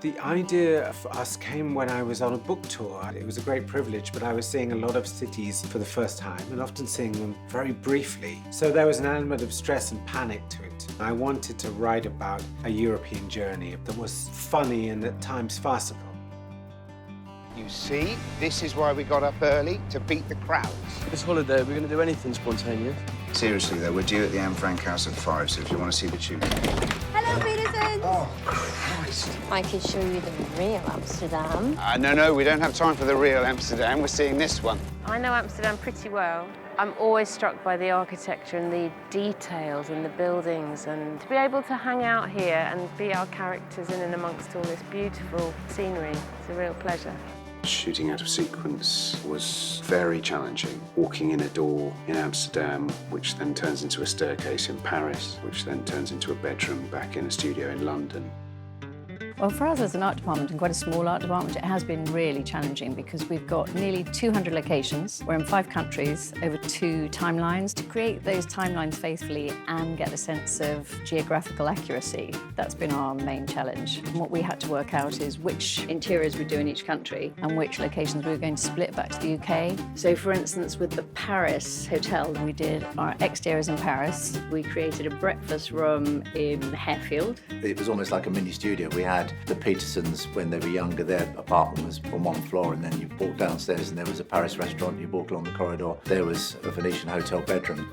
The idea for us came when I was on a book tour. It was a great privilege, but I was seeing a lot of cities for the first time and often seeing them very briefly. So there was an element of stress and panic to it. I wanted to write about a European journey that was funny and at times farcical. You see, this is why we got up early, to beat the crowds. This holiday, we're going to do anything spontaneous. Seriously, though, we're due at the Anne Frank House at 5, so if you want to see the tune. Hello, Peterson. Oh, Christ. I could show you the real Amsterdam. No, we don't have time for the real Amsterdam. We're seeing this one. I know Amsterdam pretty well. I'm always struck by the architecture and the details in the buildings, and to be able to hang out here and be our characters in and amongst all this beautiful scenery, it's a real pleasure. Shooting out of sequence was very challenging. Walking in a door in Amsterdam, which then turns into a staircase in Paris, which then turns into a bedroom back in a studio in London. Well, for us as an art department, and quite a small art department, it has been really challenging because we've got nearly 200 locations. We're in 5 countries, over 2 timelines. To create those timelines faithfully and get a sense of geographical accuracy, that's been our main challenge. And what we had to work out is which interiors we do in each country and which locations we were going to split back to the UK. So, for instance, with the Paris hotel, we did our exteriors in Paris. We created a breakfast room in Harefield. It was almost like a mini studio. We had the Petersons, when they were younger, their apartment was on one floor, and then you walked downstairs and there was a Paris restaurant, you walk along the corridor, there was a Venetian hotel bedroom.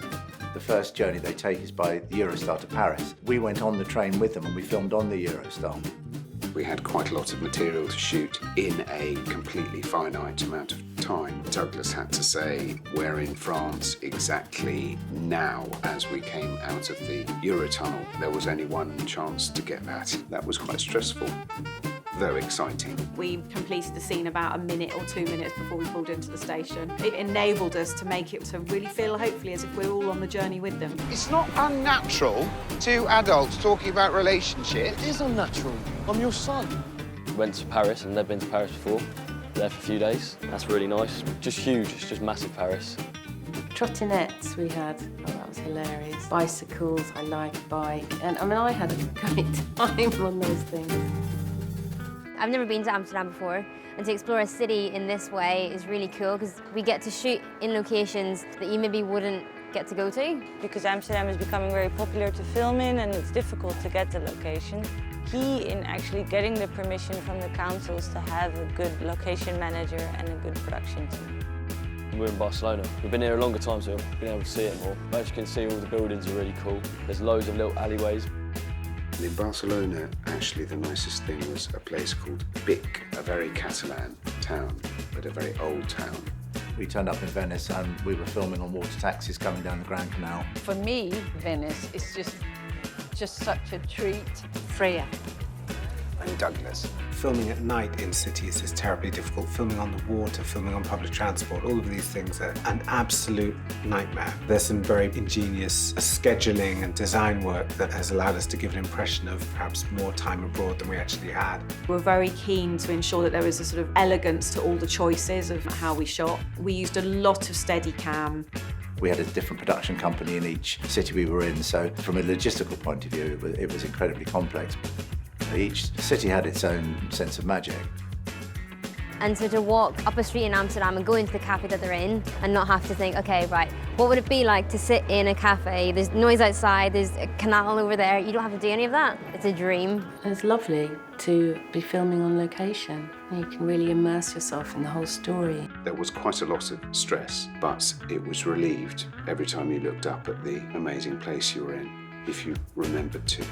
The first journey they take is by the Eurostar to Paris. We went on the train with them and we filmed on the Eurostar. We had quite a lot of material to shoot in a completely finite amount of time. Douglas had to say, we're in France exactly now as we came out of the Eurotunnel. There was only one chance to get that. That was quite stressful, though exciting. We completed the scene about a minute or 2 minutes before we pulled into the station. It enabled us to make it to really feel, hopefully, as if we're all on the journey with them. It's not unnatural, 2 adults talking about relationships. It is unnatural. I'm your son. Went to Paris, and never been to Paris before. There for a few days. That's really nice. Just huge, it's just massive Paris. Trottinettes we had, oh, that was hilarious. Bicycles, I like a bike. And I mean, I had a great time on those things. I've never been to Amsterdam before, and to explore a city in this way is really cool because we get to shoot in locations that you maybe wouldn't get to go to. Because Amsterdam is becoming very popular to film in and it's difficult to get the location. Key in actually getting the permission from the councils to have a good location manager and a good production team. We're in Barcelona. We've been here a longer time, so we've been able to see it more. As you can see, all the buildings are really cool. There's loads of little alleyways. In Barcelona, actually the nicest thing was a place called Vic, a very Catalan town, but a very old town. We turned up in Venice and we were filming on water taxis coming down the Grand Canal. For me, Venice is just such a treat. Freya. And Douglas. Filming at night in cities is terribly difficult. Filming on the water, filming on public transport, all of these things are an absolute nightmare. There's some very ingenious scheduling and design work that has allowed us to give an impression of perhaps more time abroad than we actually had. We're very keen to ensure that there was a sort of elegance to all the choices of how we shot. We used a lot of Steadicam. We had a different production company in each city we were in, so from a logistical point of view, it was incredibly complex. Each city had its own sense of magic. And so to walk up a street in Amsterdam and go into the cafe that they're in and not have to think, okay, right, what would it be like to sit in a cafe? There's noise outside, there's a canal over there. You don't have to do any of that. It's a dream. It's lovely to be filming on location. You can really immerse yourself in the whole story. There was quite a lot of stress, but it was relieved every time you looked up at the amazing place you were in, if you remembered to.